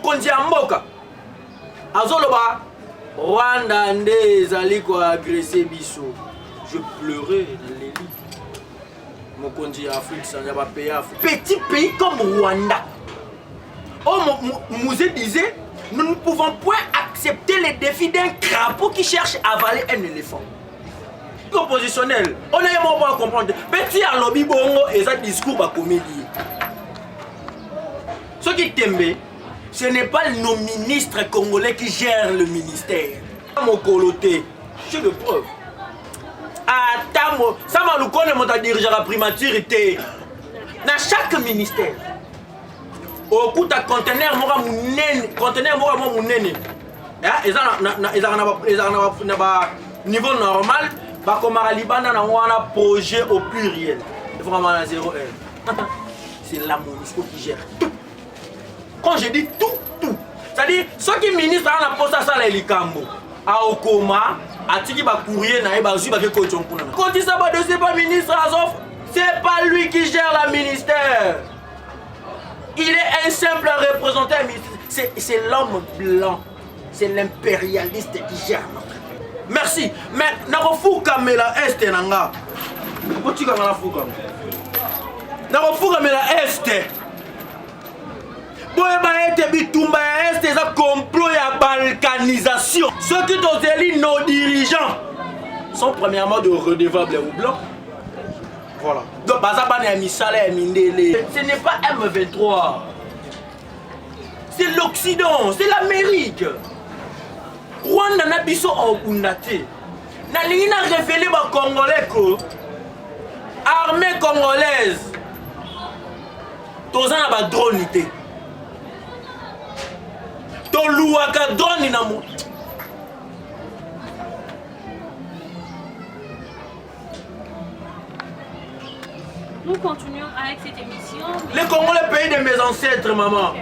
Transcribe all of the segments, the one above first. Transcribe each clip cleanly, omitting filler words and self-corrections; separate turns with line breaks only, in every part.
mokonzi ya mboka azoloba Rwanda nde ezali ko agresser biso. Je pleurais dans les lits. Mokonzi ya Afrique ça va payer Afrique. Petit pays comme Rwanda. Oh Mouzé disait nous ne pouvons point accepter les défis d'un crapaud qui cherche à avaler un éléphant. Oppositionnel, on a un moment à comprendre. Petit à lobby bongo et ça discours à comédie. Ce qui t'aime, ce n'est pas nos ministres congolais qui gèrent le ministère. Mon coloté, j'ai de preuves. Attends, ça m'a le connaître mon dirigeant la primature était dans chaque ministère. Au coup de conteneur, moi mon nene. Ils ont niveau normal. Comme à Liban, on a un projet au pluriel. Vraiment à 0 heure. C'est la MONUSCO qui gère tout. Quand je dis tout, tout. C'est-à-dire, ceux qui ministres ont la poste à ça, les Likambo, à Okoma, à Tiki Bakourier, à Ibazu, à Kochonkouna. Quand il s'abat de ce pas ministre Azov, c'est pas lui qui gère la ministère. Il est un simple représentant. C'est l'homme blanc. C'est l'impérialiste qui gère notre. Merci. Mais nakofuka mela este nanga. Kotika ngala fuka. Nakofuka mela este. Boye ba ete bitumba ya este za complot ya balkanisation. Ceux qui ont élu nos dirigeants sont premièrement de redevables ou blancs. Voilà. Donc bazabane ya misala ya mindele. Ce n'est pas M23. C'est l'Occident, c'est l'Amérique. Rwanda na biso okundate. Na lingi na révélé ba congolais ko armée congolaise. Toza na ba drone té. To luaka drone na mo.
Nous continuons avec cette émission.
Les Congolais pays de mes ancêtres, maman.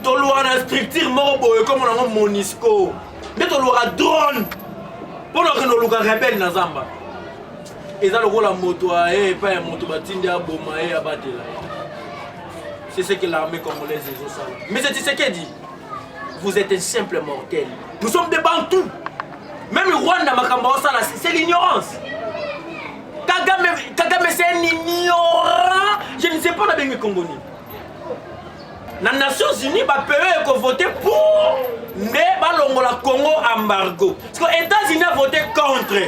Toloa na structure moko comme on a MONUSCO. Mais toloa drone. Pour que nous luka rebelle na zamba. Et ça le la moto pas un moto batindi a boma a batela. C'est ce que l'armée congolaise est ça. Mais c'est ce qu'elle dit. Vous êtes un simple mortel. Nous sommes des bantous. Même Rwanda makamba osala c'est l'ignorance. Kagame c'est un ignorant. Je ne sais pas la Congolais. Les Nations Unies ont voté pour le Congo embargo. Parce que les États-Unis ont voté contre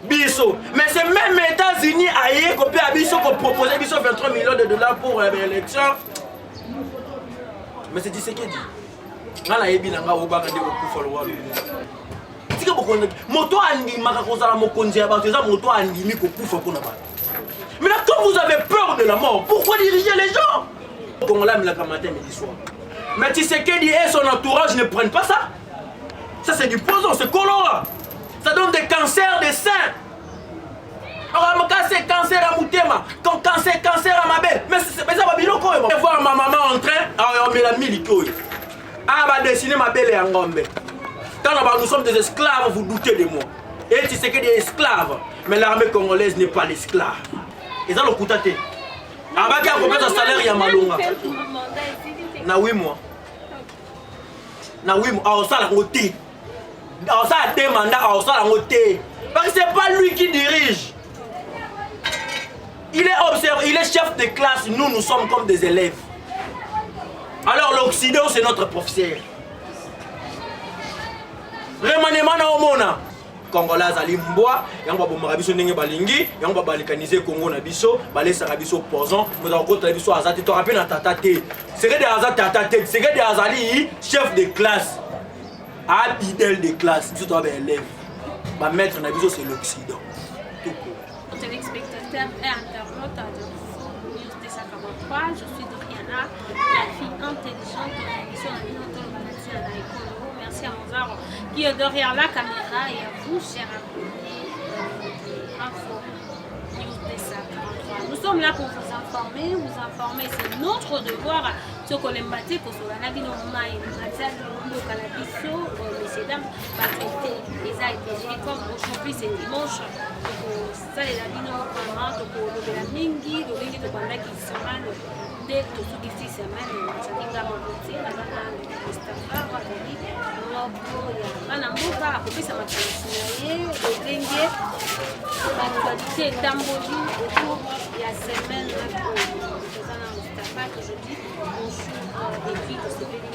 Bisso. Mais c'est même les États-Unis qui ont proposé 23 millions de dollars pour l'élection. Mais c'est ce qu'il dit. Mais là, quand vous avez peur de la mort, pourquoi diriger les gens? Mais Tshisekedi et son entourage ne prennent pas ça. Ça c'est du poison, c'est colorant. Ça donne des cancers des seins. Alors, c'est cancer à Moutema, cancer à ma belle. Mais ça va bien encore. Je vais voir ma maman en train, alors on met la milito. Ah, va dessiner ma belle et en gombe. Quand nous sommes des esclaves, vous doutez de moi. Et Tshisekedi est esclave. Mais l'armée congolaise n'est pas l'esclave. Et ça le coup tâté. Abaki a combien de salaire ya malonga? Na 8 mois. Na 8 mois. Alors ça la côté. Alors ça a des mandats, alors ça la côté. Parce que c'est pas lui qui dirige. Il est observé, il est chef de classe, nous sommes comme des élèves. Alors l'Occident c'est notre professeur. Remaniement na omona. Congolais ali mbwa yango bomaka biso ndenge balingi yango balekaniser Congo na biso balesaka biso poison moza kokota biso azati to rappel na tata te c'est que des azati tata te c'est que des azali chef de classe a bidel de classe biso to ba élève ba maître na biso c'est l'Occident tout court.
Téléspectateurs et internautes de News 243, je suis Doriana, la fille intelligente de l'émission La Vie dans le magazine à l'école. Merci à Mozart qui est derrière la caméra et à vous, chers abonnés Info News 243. Nous sommes là pour vous informer. Vous informer, c'est notre devoir. Ce qu'on aime battre, que ce soit la vie normale, le cannabis, messieurs, dames, traiter les AIPG comme aujourd'hui c'est dimanche. Ça, les amis, vraiment, donc le mingi, le mingi de Bandaki semaine, dès que tout ici semaine, ça dit Maboti, Nazana Mustafa, Wadani, Mokoya, Manamboka, Akopesa Matansi, Odenge, l'actualité d'Amboli autour de la semaine Nazana Mustafa, qu'aujourd'hui, bonjour, et puis de ce vélo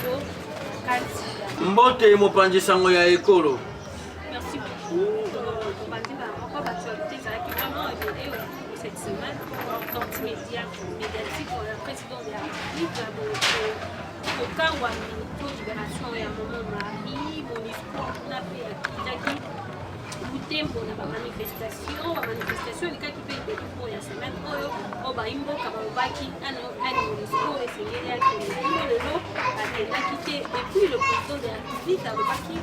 de Katia.
Mbote Mopanji Sango ya Ekolo.
Merci beaucoup. On va dire encore l'actualité, ça qui vraiment évolué cette semaine, sortie médiatique, le président de la République, au cas où il y a une libération et un moment Marie, mon histoire, on a fait à Kitaki, Boutembo, on a pas manifestation, les cas qui payent des pour la semaine, au Baimbo, Kababaki, un discours, et c'est lié à la quitté. Et puis le président de la République, Kababaki,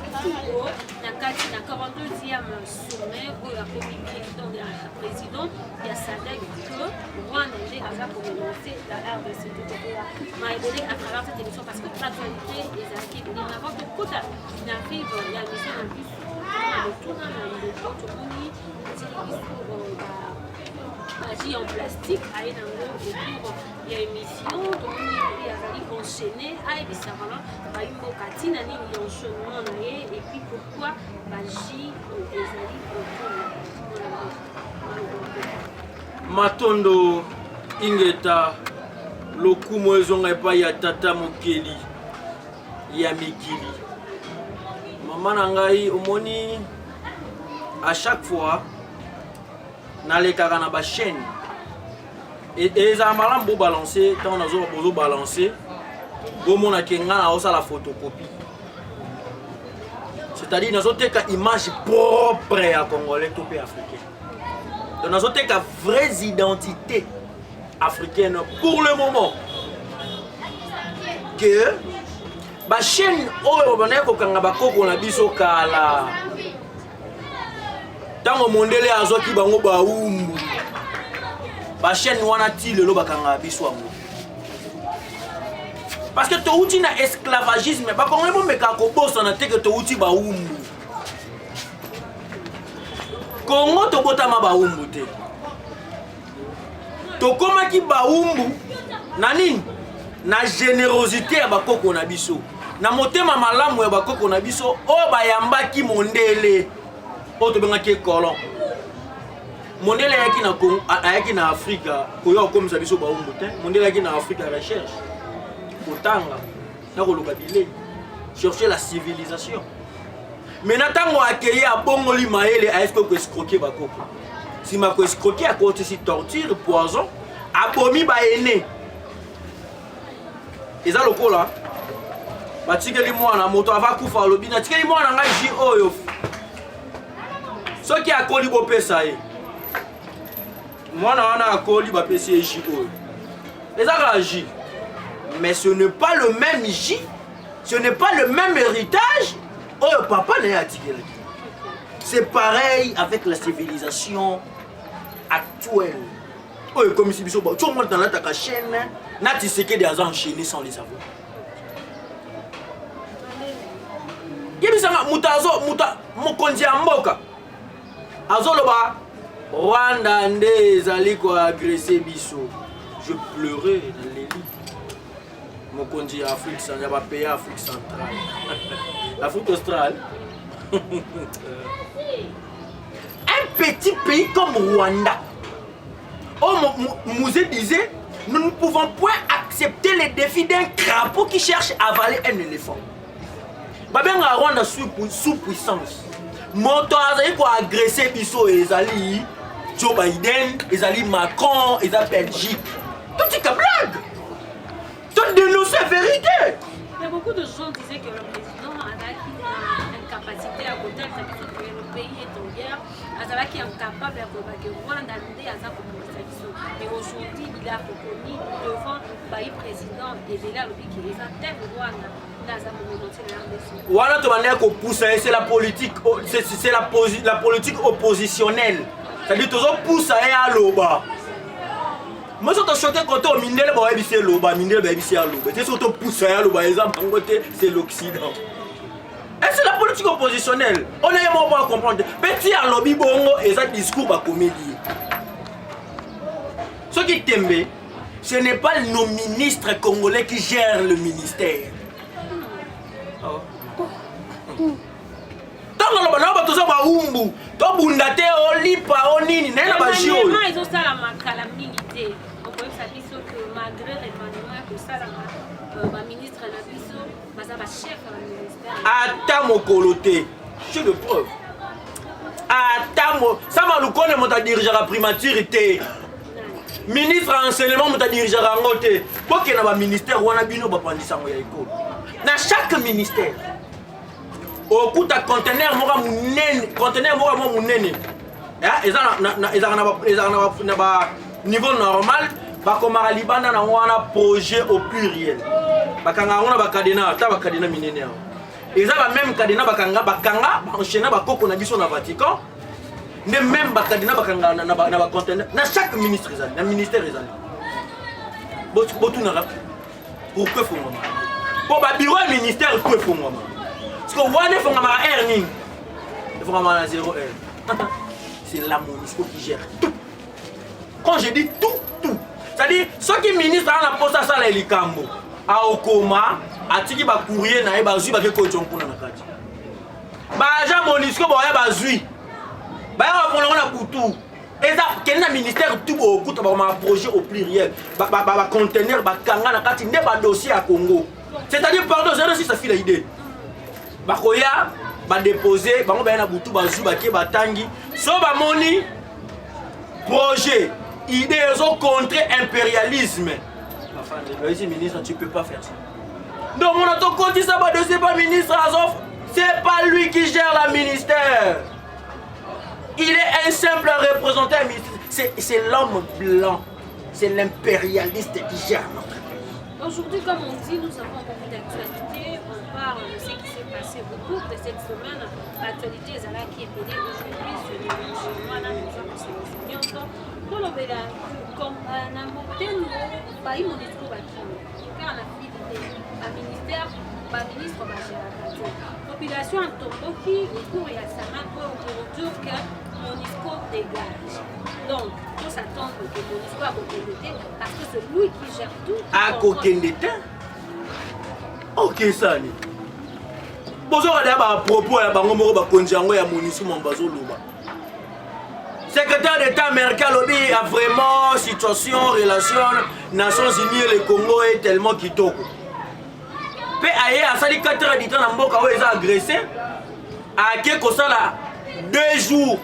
la 42e sommet, où la président de la président, il y a Sadek, que Rwanda a commencé la RDC. Mais il à travers cette émission parce que l'actualité des archives, il y en a avant que quand il arrive, il y a une mission en plus. Le tournage de Portomoni, magie en plastique, il y a une mission, il y a enchaîné, il y a une bocatine, il y a enchaînement, et puis pourquoi magie
Matondo Ingeta, Lokumo ezonga epai ya tata mokeli ya mikili. Maman nangai omoni à chaque fois na les na ba chaîne et ça malam bo balancer tant on a besoin balancer bo mona kenga na osa la photocopie, c'est-à-dire nous avons une image propre à congolais tout pays africain, donc nous avons une vraie identité africaine pour le moment que ba chaîne oyo bana ko kanga bakoko na biso kala tango mondele azoki bango ba umbu ba chaîne wana ti lelo bakanga biso amu parce que to uti na esclavagisme ba kongo mo meka ko bosa na teke to uti ba umbu Kongo to botama ba umbu te to komaki ba umbu na nini na générosité ya bakoko na biso na motema malamu ya bakoko na biso o bayambaki mondele o to bengaki kolon mondele yaki na Congo ayaki na Afrika koyo komisa biso ba umbu te mondele yaki na Afrika recherche kotanga na koluka bilei chercher la civilisation mais natango akeye abongoli maele est-ce que escroquer bakoko si ma ko escroquer à côté si torture poison abomi ba ene eza lokola batikeli mwana moto ava kufa lobi na tikeli mwana ngai ji oyo soki akoli bopesa ye mwana wana akoli bapesi ye ji oyo ezaka ji mais ce n'est pas le même ji, ce n'est pas le même héritage oyo papa na ye atikelaki. C'est pareil avec la civilisation actuelle. Oyo comme si biso ba tout le monde dans la taka chaîne na tiseke des enchaînés sans les savoir. Yebisanga mutazo muta mokonzi ya mboka azoloba Rwanda nde ezali ko agresser biso. Je pleurais dans les lits. Mokonzi ya Afrique centrale, ba pays Afrique centrale. L'Afrique australe. Un petit pays comme Rwanda. Oh, Mouzé disait, nous ne pouvons point accepter les défis d'un crapaud qui cherche à avaler un éléphant. Babenga Rwanda sous puissance. Moto azali ko agresser biso ezali Joe Biden, ezali Macron, ezali Belgique. Tout est que blague. Tout dénonce la vérité.
Il y a beaucoup de gens qui disaient que le président a une incapacité à côté que le pays est en guerre. Azalaki est incapable de combattre Rwanda mais aujourd'hui il a reconnu devant le président et de là le qui est à terre Rwanda.
Voilà, c'est la politique, c'est la politique oppositionnelle. C'est-à-dire que tu pousses à l'oba. Moi, je suis choqué quand on mine le loba, mine le baby, c'est l'oba. C'est surtout pousser à l'oba, c'est l'Occident. Et c'est la politique oppositionnelle. On est vraiment pas à comprendre. Petit à lobby bongo et ça discours à comédie. Ce qui t'aime, ce n'est pas nos ministres congolais qui gèrent le ministère. Tant que nous avons besoin de umbu, to bundate olipa onini nena ba jio.
Ils ont ça la calamité. On peut savoir que malgré les remaniements que ça la ministre na biso, baza ba chef du ministère.
Ata mokoloté. J'ai de preuves. Ata mo ça ma lukone mo ta diriger la primature était. Ministre enseignement mo ta diriger ngote. Pour que na ba ministère wana bino ba pandisa ngo ya école. Na chaque ministère. Au coup de conteneur mora munene niveau normal bakomara libanda na wana projet au pluriel bakanga ngona bakadena ta bakadena minene eza ba même kadena bakanga enchaîner bakoko na biso na Vatican ne même bakadena bakanga na ba conteneur na chaque ministre ezali na ministère ezali botu na rap pour que faut moi pour ba bureau ministère que faut moi. Parce que Wane font un earning. Ils font un 0 R. C'est la MONUSCO qui gère tout. Quand je dis tout. C'est-à-dire, ceux qui ministres ont la poste à ça, les Kambo. À Okoma, à Tiki Bakourie, na Ebazui, Baké Kochonkou na Nakati. Baja MONUSCO, Baya Bazui. Baya Fonlona Koutou. Et ça, quel est le ministère tout beaucoup de projet au pluriel. Conteneur, Bakanga, Nakati, n'est pas dossier à Congo. C'est-à-dire, pardon, j'ai réussi, ça fait l'idée. Bakoya ba déposer bango ba na butu bazu baké batangi so ba moni projet idée ont contre impérialisme. Enfin le ministre tu peux pas faire ça. Donc mon auto dit ça ba de c'est pas ministre Azov, c'est pas lui qui gère la ministère. Il est un simple représentant c'est l'homme blanc, c'est l'impérialiste qui gère notre pays.
Aujourd'hui comme on dit nous avons beaucoup d'actualité, on parle de ce qui s'est passé au cours de cette semaine. L'actualité est là qui est pédée aujourd'hui sur le journal dans les gens pour le comme un amortel pays mon discours car la fille du ministère ministre la population en Tomboki au cours et à Sama pour dire que mon discours dégage. Donc on s'attend que mon discours a côté parce que c'est lui qui gère tout.
À côté d'État. Ok ça ni. Bonjour à propos à Bangomoro Bakonjango ya Monisou Mambazo Luba. Secrétaire d'État américain lobby a vraiment situation, relation, Nations Unies et le Congo est tellement kitoko. Pe aye a sali 4 heures du temps na mboka où ils ont agressé. A quelque ça là 2 jours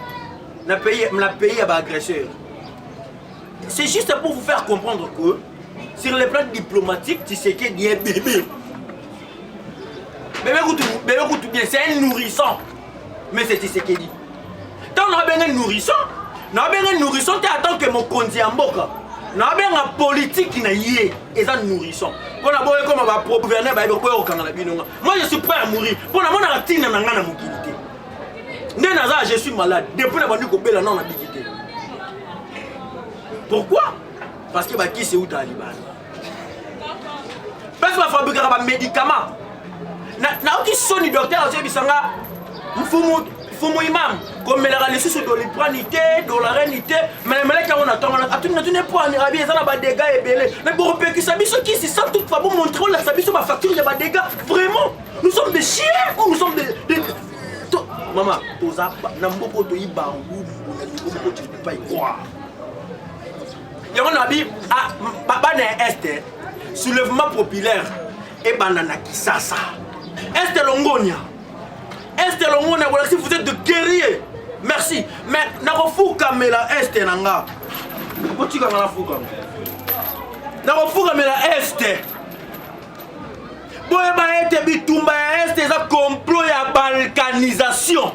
na pays à agresseur. C'est juste pour vous faire comprendre que sur le plan diplomatique, tu sais qu'il y a bébé. Bébé goûte bien, c'est un nourrisson. Mais c'est ce qu'il dit. Tant qu'on a bien un nourrisson, tu attends que mon conduit en boca. On a bien une politique qui n'a yé, et ça nourrisson. Pour la boire comme ma propre gouvernement, moi je suis prêt à mourir. Pour la monnaie, je je suis malade. Depuis la banque, je non dignité. Pourquoi? Parce que qui c'est où Taliban? Parce que la fabrique des médicaments. Na qui sont les docteurs aussi bisanga fumu imam comme la laisser sur dolipranité dolarenité mais les on attend tu n'es pas en Arabie ça ba dégâts et belé mais bon peut que ça biso qui c'est ça toute fois pour montrer la sabiso ma facture il y a des dégâts vraiment nous sommes des chiens ou nous sommes des maman toza na mboko to iba ngou na mboko tu peux pas y croire il y a on a dit ah baba na est soulèvement populaire et banana Kisasa. Est Longonia. Est Longonia, voilà si vous êtes de guerriers. Merci. Mais Narofu Kamela Est Nanga. Pourquoi tu as fouga? Narofu Kamela Est. Boyeba Est Bitumba Est, c'est un complot et balkanisation.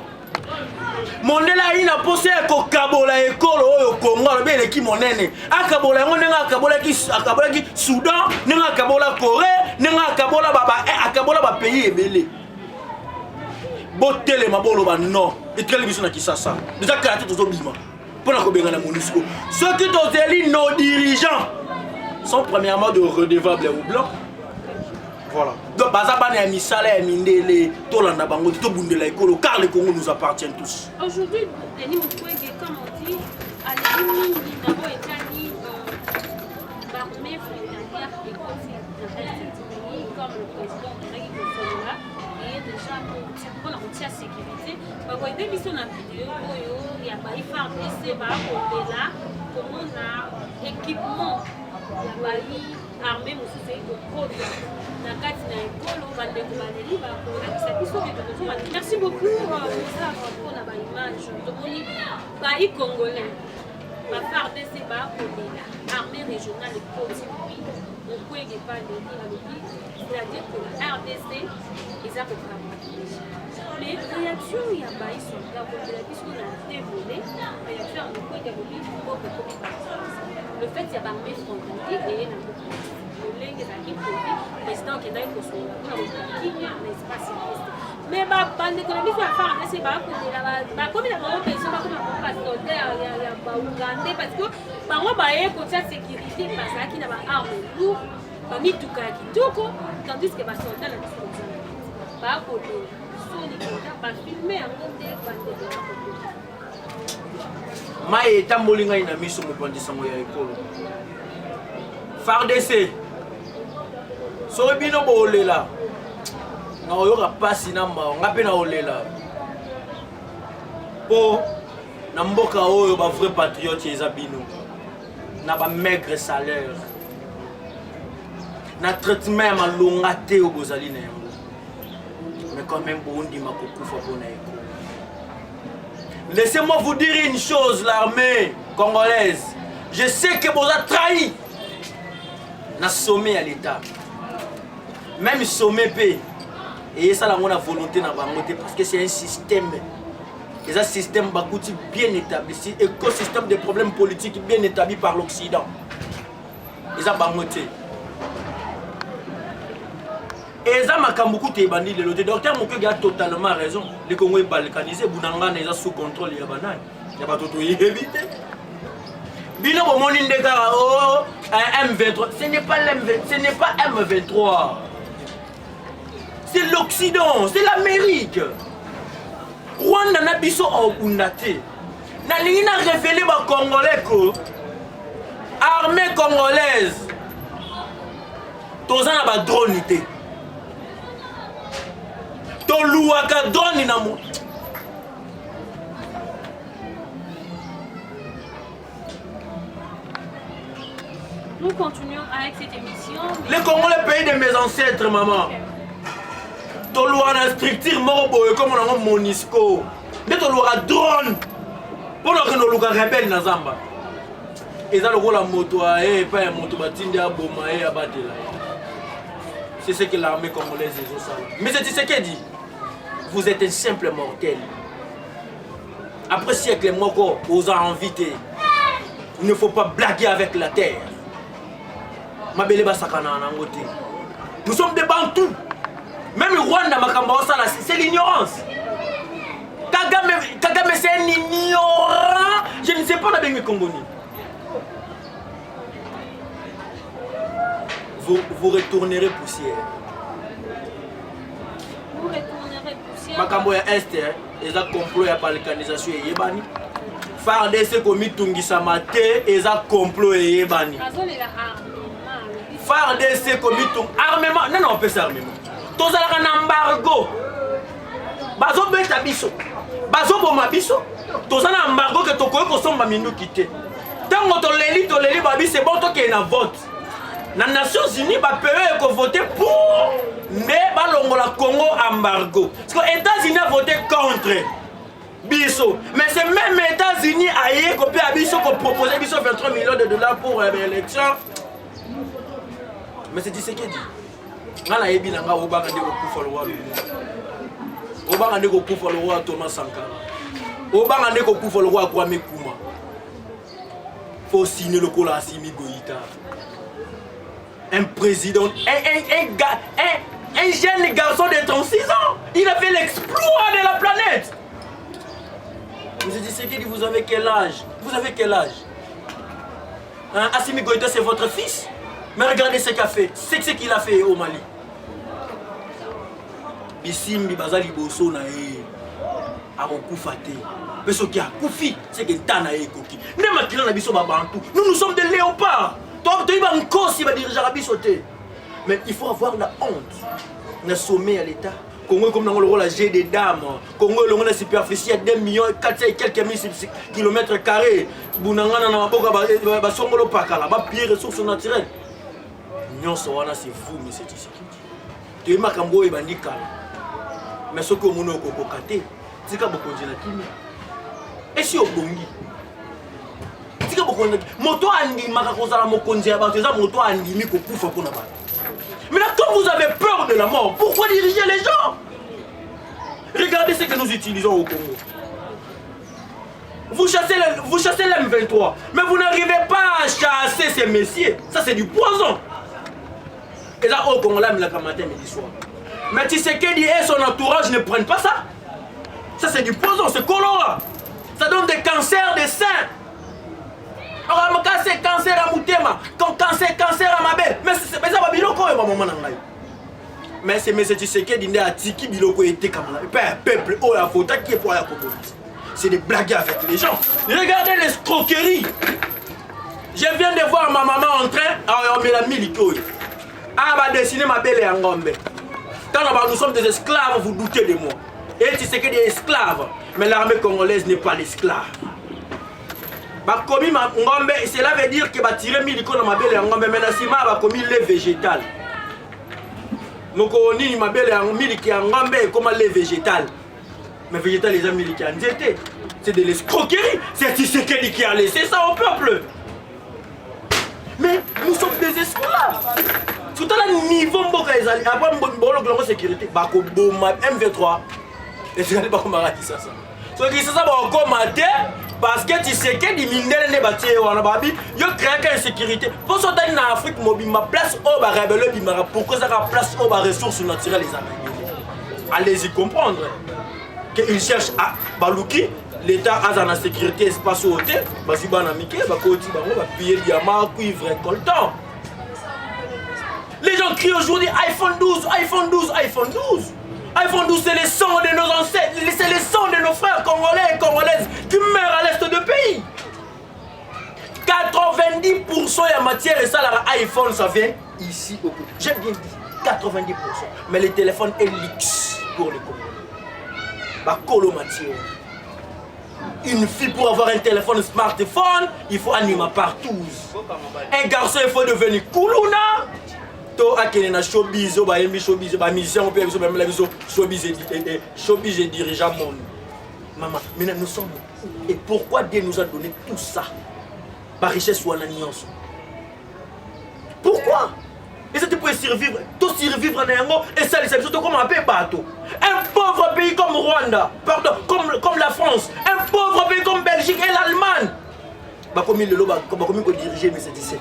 Mondela ina posé ko kabola ekolo oyo Congo be ki monene akabola ngo nga akabola ki Soudan nga akabola Corée nga akabola baba akabola ba pays ebele botele mabolo ba non etkele biso na Kisasa déjà kati tozo bima pour la kobenga na MONUSCO ceux qui ont élu nos dirigeants sont premièrement de redevables ou blancs. Voilà. Donc, Bazabane a mis salaire, Mindele, Tolanda Bango, Tobundela Ekolo, car le Congo nous appartient tous.
Aujourd'hui, Denis Mukwege, comme on dit, à l'ennemi, nous avons établi l'armée l'armée frontalière est aussi dans l'est du pays, comme le président Henri Kofola, et déjà pour la sécurité. Bah, vous voyez, ils sont dans la vidéo, il y a des FARDC, là, comme on a équipement, il y a des armées, mais c'est de code. Merci beaucoup pour la image. Pays congolais, la FARDC, l'armée régionale de Côte on peut pas le dire, c'est-à-dire que la RDC, ils ont mais réaction, il y a des soldats, puisqu'on a dévolé, réaction, on peut dévoler le fait qu'il y a l'armée frontalière et le président qui est dans l'espace. Mais bande économique à faire c'est pas comme il a vraiment besoin comme un pasteur il y a Ougandais parce que par moi côté sécurité parce qu'il n'a pas arme lourd parmi tout cas kitoko tandis que ba soldat la disposition ba côté soldat ba filmer en côté
Maye tambolinga ina miso mopandisa ngo ya ekolo FARDC so bino bolela na oyoka pasi na mbao ngape na olela po na mboka oyo ba vrai patriote eza bino na ba maigre salaire na traitement ya malonga te o bozali na yango mais quand même bondi makokufa pona eko. Laissez-moi vous dire une chose, l'armée congolaise, je sais que vous avez trahi na sommet à l'état. Même sommet paix. Et ça, on a volonté dans la parce que c'est un système. Et un système bien établi, un écosystème de problèmes politiques bien établi par l'Occident. Et ça, et ça, le docteur Mukwege a totalement raison. Les Congo est balkanisé, Bounanga est sous contrôle. Il n'y a pas tout évité. Bino Bomoni Ndekara, oh, M23. Ce n'est pas M23. C'est l'Occident, c'est l'Amérique. Rwanda n'a biso en Ounate. N'a révélé aux Congolais que l'armée congolaise, tous en a drone. Toluaka drone na mo.
Nous continuons avec cette émission.
Les Congolais, pays de mes ancêtres, maman. Toluana structure morobo comme on a Monisco. Mais toluaka drone. Pour que nous luka rebelle na Zamba. Et ça le rôle la moto pas un moto batinde à boma et à batela. C'est ce que l'armée congolaise est ça. Mais c'est ce qu'elle dit. Vous êtes un simple mortel. Après siècle, Moko vous a invité. Il ne faut pas blaguer avec la terre. Nous sommes des Bantous. Même le Rwanda, c'est l'ignorance. Kagame, c'est un ignorant. Je ne sais pas la Congolais. Vous retournerez poussière.
Vous retournerez poussière.
Makambo ya Est, eza complot ya balkanisation yebani. FARDC komi tungisa mate, eza complot yebani. FARDC komi tung armement. Non, on peut ça armement. Tozalaka na embargo. Bazo beta biso. Bazo boma biso. Tozana embargo que tokoye ko somba mindu kité. Tango toleli babi c'est bon to ke na vote. Les Nations Unies peuvent voter pour le Congo embargo. Parce que les États-Unis ont voté contre Bisso. Mais c'est même les États-Unis qui ont proposé 23 millions de dollars pour l'élection. Mais c'est ce qu'il dit. Je sais que le roi Thomas Sankara. Le roi Kwame Nkrumah. Il faut signer le col à Assimi Goïta. Un président, un jeune garçon de 36 ans, il a fait l'exploit de la planète. Vous avez dit, c'est qui, vous avez quel âge? Vous avez quel âge? Hein? Assimi Goïta, c'est votre fils? Mais regardez ce qu'il a fait. C'est ce qu'il a fait au Mali. Bisimbi bazali boso na e akokufate. Peso ki akufi, c'est que tana e koki. Ne makila na biso ba bantu. Nous sommes des léopards. Tu vas encore si va diriger Arabie sauter. Mais il faut avoir la honte. On a sommet à l'État. Congo comme dans le rôle G des dames. Congo le la superficie à 2 millions 400 et quelques mille kilomètres carrés. Bounangana na maboka ba songolo pakala ba pire ressources naturelles. Nyonso wana c'est fou mais c'est ici. Tu makambo e bandika. Mais ce que mono kokokate, tika bokonzi na kimi. Et si obongi. Tika bokonzi moto andi makakozala mokonzi ya bato eza moto andi mi kokufa pona ba. Mais là, quand vous avez peur de la mort, pourquoi diriger les gens? Regardez ce que nous utilisons au Congo. Vous chassez l'M23, mais vous n'arrivez pas à chasser ces messieurs. Ça, c'est du poison. Et là, au Congo, là, il y a matin, midi, soir. Mais Tshisekedi et son entourage ne prennent pas ça. Ça, c'est du poison, c'est colorant. Ça donne des cancers des seins. Alors, c'est cancer à Moutema, cancer à ma belle. Mais c'est ça, Biloko et maman Nangaï. Mais c'est M. Tshisekedi qui a tiki Biloko et Tekamala. Et pas un peuple, oh la faute, qui est pour la Congo. C'est des blagues avec les gens. Regardez l'escroquerie. Je viens de voir ma maman en train, alors on met la milito. Ah, va dessiner ma belle et Angombe. Quand nous sommes des esclaves, vous doutez de moi. Et Tshisekedi est esclave. Mais l'armée congolaise n'est pas l'esclave. Bakomi ngombe, cela veut dire que va tirer miliko na mabele ya ngombe mais nasima bakomi lait végétal. Moko ni mabele ya miliki ya ngombe comme lait végétal. Mais végétal les amis miliki ya nzete. C'est de l'escroquerie, c'est Tshisekedi qui a laissé ça au peuple. Mais nous sommes des esclaves. Tout à l'heure niveau mboka ezali après mbolo glongo sécurité bako boma M23. Et c'est pas comme arrêter ça. So qui ça va encore mater parce que tu sais que des mineurs ne bâti wana babi yo créer une sécurité pour sortir en Afrique mobile ma place au ba rebelle bimara pourquoi ça la place au ba ressources naturelles les amis. Allez-y comprendre que ils cherchent à baluki l'état a la sécurité espace hôtel basi bana mike ba koti bango ba payer diamant cuivre coltan. Les gens crient aujourd'hui iPhone 12, iPhone 12, iPhone 12. iPhone 12, c'est les sangs de nos ancêtres, c'est les sangs de nos frères congolais et congolaises qui meurent à l'est du pays. 90% de matière et ça, iPhone, ça vient ici au Congo. J'ai bien dit 90%. Mais le téléphone est luxe pour les Congolais. Bah, colo matière. Une fille pour avoir un téléphone smartphone, il faut animer partout. Un garçon, il faut devenir Koulouna. To akene na showbiz o ba yembi showbiz ba musicien on peut même la vision showbiz et dirigeant monde. Maman, maintenant nous sommes et pourquoi Dieu nous a donné tout ça? Par richesse ou en alliance. Pourquoi? Et ça tu peux survivre, tout survivre en Yango et ça les surtout comme un pays bateau. Un pauvre pays comme Rwanda, pardon, comme la France, un pauvre pays comme Belgique et l'Allemagne. Bah comme il le ba comme il diriger mais c'est 17.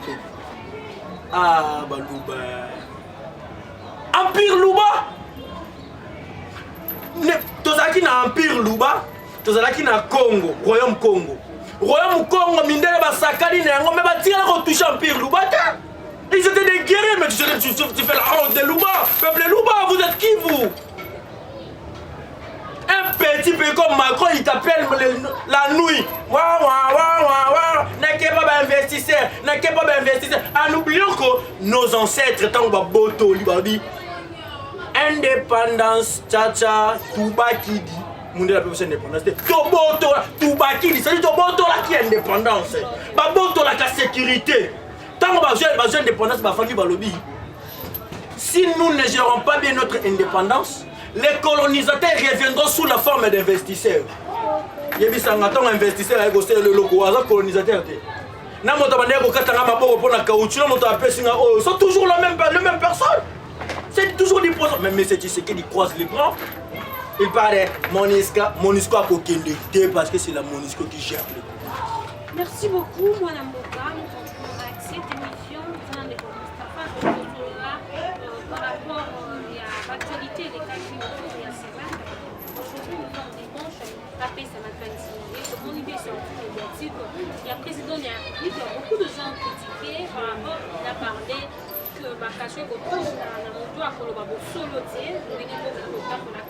Ah, Balouba. Empire Louba. Tozaki na Empire Louba, tozaki na Congo, Royaume Congo. Royaume Congo, mindele basakali na yango, mais batira ko toucher Empire Louba. Ils étaient des guerriers, mais tu fais la honte de Louba. Peuple Louba, vous êtes qui vous? Un petit peu comme Macron, il t'appelle la nuit. N'est-ce pas investisseur? N'est-ce pas investisseur? En oubliant que nos ancêtres, tant que Boto, Libadi, indépendance, tcha-tcha, Touba qui dit, mon Dieu, la plus indépendance, Toboto, Touba qui dit, c'est Toboto là qui est indépendance. Boto là qui a sécurité. Tant que besoin d'indépendance, si nous ne gérons pas bien notre indépendance, les colonisateurs reviendront sous la forme d'investisseurs. Il y a un investisseur qui est le logo, un colonisateur. Ils sont toujours la même personne. C'est toujours des poissons. Mais c'est ce qui croise les bras. Il parle de Monisco à Kokende parce que c'est la Monisco qui gère le coup.
Merci beaucoup, Madame Boka. Nous continuons avec cette émission. Nous allons par rapport à l'actualité des cas qui ont été à semaine. Aujourd'hui, nous sommes dimanche. Rappelez, c'est ma fin. Mon idée, c'est un peu médiatique. Il y a le président de la République, il y a beaucoup de gens critiqués par rapport, il a parlé que Bakashe Koto, il y a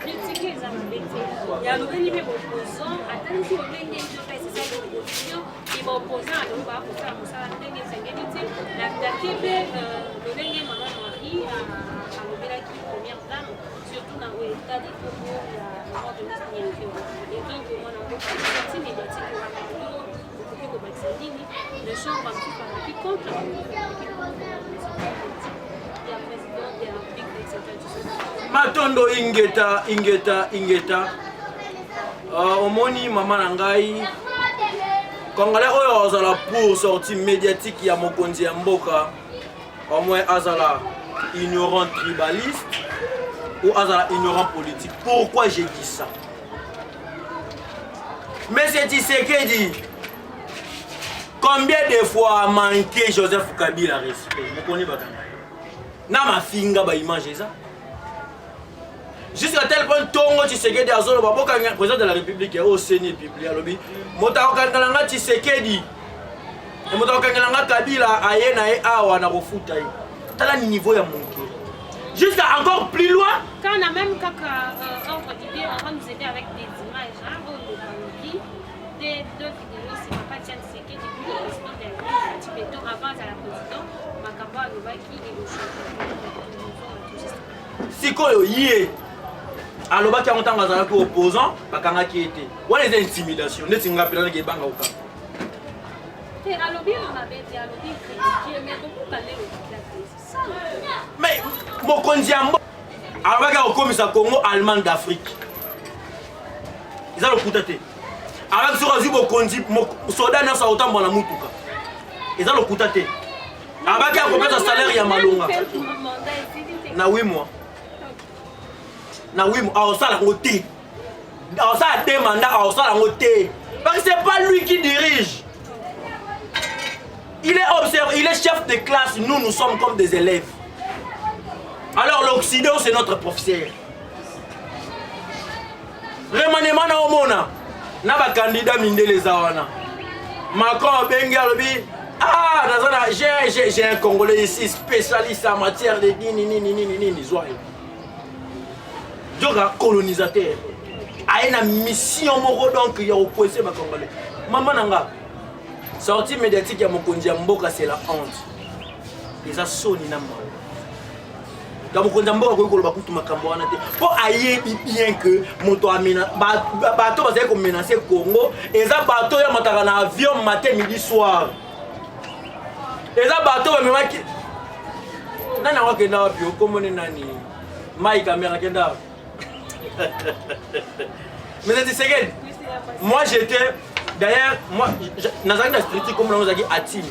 critiqué les Américains. Il y a le opposant, attendez, c'est ça l'opposition. Et mais opposant le bas pour faire ça ndenge sengeli la kebe le ndenge maman Marie à l'obéla qui première dame surtout dans l'état des Congo la mort de Nissi et donc moi on a sorti médiatique au Baxandini le champ parti par qui contre la présidente de la République etc.
Matondo ingeta omoni mama na ngai Congolais oyo azala pour sortie médiatique ya mokonzi ya mboka au moins azala ignorant tribaliste ou azala ignorant politique. Pourquoi j'ai dit ça? Mais c'est Tshisekedi. Combien de fois a manqué Joseph Kabila respect? Vous connaissez pas? Na ma finga ba image ça. Jusqu'à tel point Tongo Tshisekedi azolo baboka président de la République au Séné publié alobi motako kangalanga Tshisekedi et motako kangalanga Kabila aye na e awa na kofuta yi tala niveau ya monke jusqu'à encore plus loin
quand on a même ordre d'idée on va nous aider avec des images hein des deux vidéos c'est papa Tshisekedi le président de la République Tibeto avant à la présidente Makamba Lobaki et le chef
sikoyo yé alobaki yango ntango azalaki opposant bakangaki ete wana eza intimidation neti ngapi nanaki ebanga oka mais mokonzi ya mboka alobaki akokomisa Congo Allemagne d'Afrique eza lokuta te alobaki soki azwi bokonzi soda nyonso akotambola na mutuka eza lokuta te alobaki akopesa salaire ya malonga na 8 mois na oui aosala ngo te aosala te mandat aosala ngo te parce que c'est pas lui qui dirige, il est observé, il est chef de classe, nous sommes comme des élèves. Alors l'Occident c'est notre professeur. Remaniement na omona na ba candidat mindele zawana Macron bengi alobi ah j'ai un Congolais ici spécialiste en matière de nini zoye Djoga colonisateur a une mission moko donc il y a opposé ma Congolais. Maman nanga sortie médiatique ya mokonzi ya mboka c'est la honte. Les asoni na mwa. Dans mokonzi ya mboka ko koloba kutu makambo wana te. Po ayebi bien que moto amena bato bazali ko menacer Congo, eza bato ya mataka na avion matin midi soir. Eza bato ba memaki nana wakenda wapi okomone nani? Mai kamera kenda. Mais c'est Tshisekedi. Moi j'étais d'ailleurs moi nazaki na spirit comme on a Atim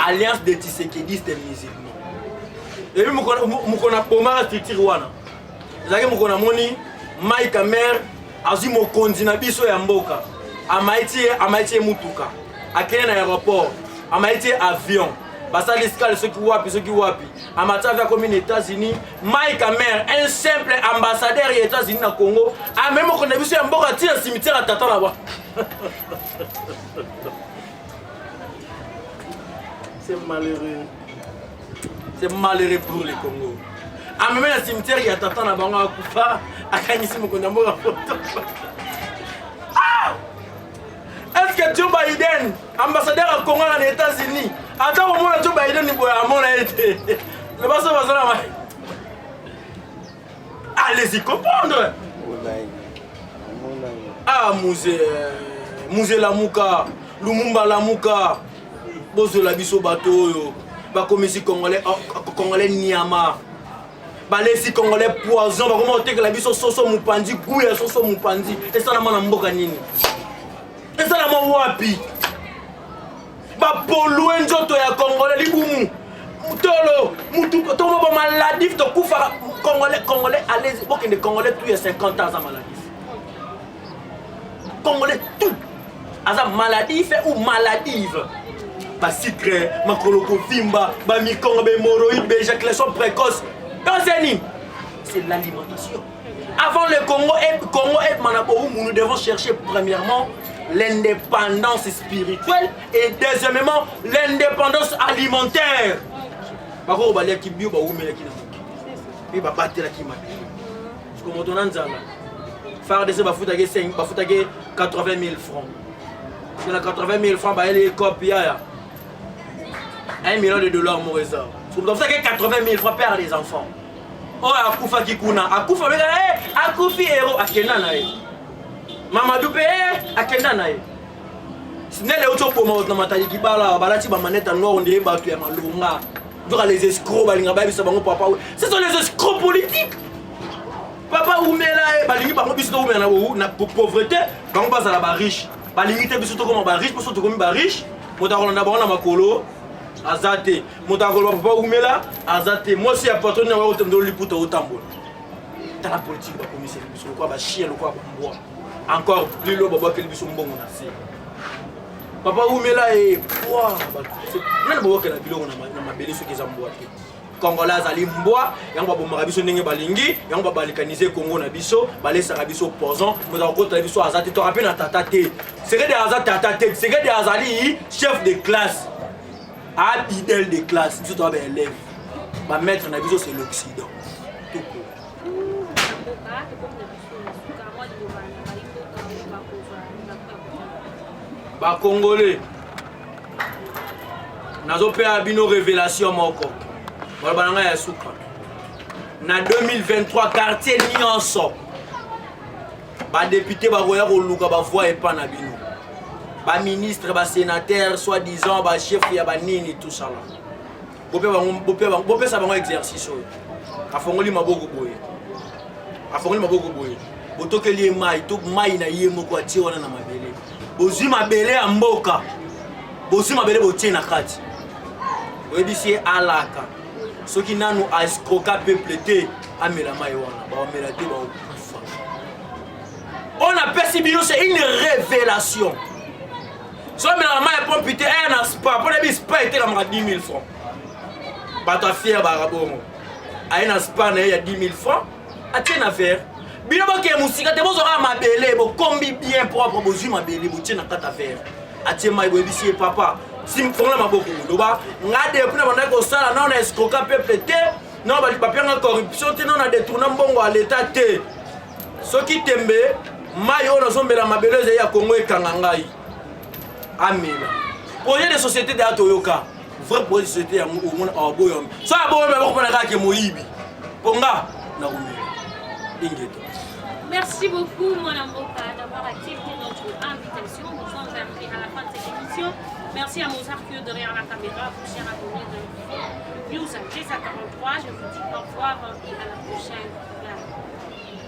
alliance des Tshisekedistes musulmans. Et puis mukona pomara structure wana. Nazaki mukona moni Mai Kamer azi mokonzi na biso ya mboka. Amaiti mutuka. Akene na aéroport. Amaiti avion. Basali escale ceux qui wapi. Amata comme les États-Unis, Mai Kamer, un simple ambassadeur des États-Unis au Congo, a même qu'on a vu sur un bon cimetière à Tata là-bas. C'est malheureux. C'est malheureux pour le Congo. A même un cimetière qui a Tata là-bas, on a Koufa, à Kanisi Mokonambo la photo. Est-ce que Joe Biden, ambassadeur au Congo aux États-Unis, attends au moins Joe Biden il peut avoir été. Le basso va s'en aller. Allez-y comprendre. Ah Musée Lamuka, Lumumba Lamuka, Bozo la biso bateau, ba komisi Congolais Niama. Ba lesi Congolais poison, ba comment te que la biso soso mupandi, gouya soso mupandi. Et ça na mona mboka nini. Et ça la mo wapi. Ba polluer nzoto ya Congolais libumu. Mutolo, mutuko tomo ba maladif to kufa Congolais allez bokende Congolais tout il y a 50 ans à maladif. Congolais tout. Aza maladif ou maladive. Ba sucre, makoloko vimba, ba mikongo be moroïde, éjaculation précoce. C'est l'alimentation. Avant le Congo et Manabo, nous devons chercher premièrement l'indépendance spirituelle et deuxièmement l'indépendance alimentaire. Parce que les qui bio, ils vont battre la kima. Comme on a dit, faire de ces 80 000 francs. C'est la 80 000 francs, bah, les copies, 1 million de dollars, mon réseau. C'est pour ça que 80 000 francs perdent les enfants. Oh, Akoufa Kikuna. Akoufa, Akoufi héros. Akenda nae. Mamadou Pe, Akenda nae. Ce n'est pas autre pour moi, qui parle, balati, manette en noir, on dirait, tu es malunga. Donc les escrocs, ce sont les escrocs politiques. Papa Oumela, balingi bango biso to oumela na pauvreté, bango bazala ba riche. Balingi te biso to comme ba riche, biso to comme ba riche. Motakola na bango na makolo azate. Motakola papa Oumela azate. Moi si appartenir wa otendo liputa otambola. Dans la politique ba commissaire biso quoi ba chien quoi ba mboa. Encore plus lo baba ke biso mbongo na se. Papa Oumela e quoi ba. Nana baba ke na biloko na mabele so ke za mboa te. Congolais azali mbwa yango babomaka biso ndenge balingi yango babalikanize Congo na biso balesaka biso poison moza kokotala biso aza te torape na tata te sekedi aza tata te sekedi azali chef de classe abidel de classe biso toa baélève bamaître na biso c'est l'Occident Bacongolais nazopea bino révélation moko Balabanga ya suka. Na 2023 quartier nyonso. Ba député ba roya ko luka ba voix epa na bino. Ba ministre ba sénateur soi-disant ba chef ya ba nini tout ça là. Bopé ça bango exercice. Afongoli maboko boye. Afongoli maboko boye. Botokeli mai to mai na ye moko ati wana na mabele. Bozwi mabele ya mboka. Bozwi mabele botie na kati. Oyebisi alaka. Ceux qui n'ont pas escroqué peuple té amela maïwana ba amela té ba okufa. On appelle si bino c'est une révélation. So amela maï pompité un spa pour les spa était la 10 000 francs. Ba ta fière ba rabongo. Aina spa na ya 10 000 francs. Atien affaire. Bino ba ke musika te bozora mabele bo kombi bien propre bozui mabele bo tien na kata affaire. Atien maï bo ebisi papa. Si je fais ma beaucoup, je vais vous sala non escroquer peuple té, non papier en corruption, non a détourné bongo à l'état té. Ce qui t'aime, maïo na sombe la mabeleuse ya Congo et Kangangai. Amina. Projet de société de Atoyoka, vrai projet de société au monde en boyom. Ça a beau me voir que Moïbi. Ponga na Ingeto.
Merci beaucoup, mon amour, d'avoir accepté notre invitation. Nous sommes arrivés à la fin de cette émission. Merci à Mozart qui est derrière la caméra, vous chers abonnés de News à 43. Je vous dis au revoir et à la prochaine.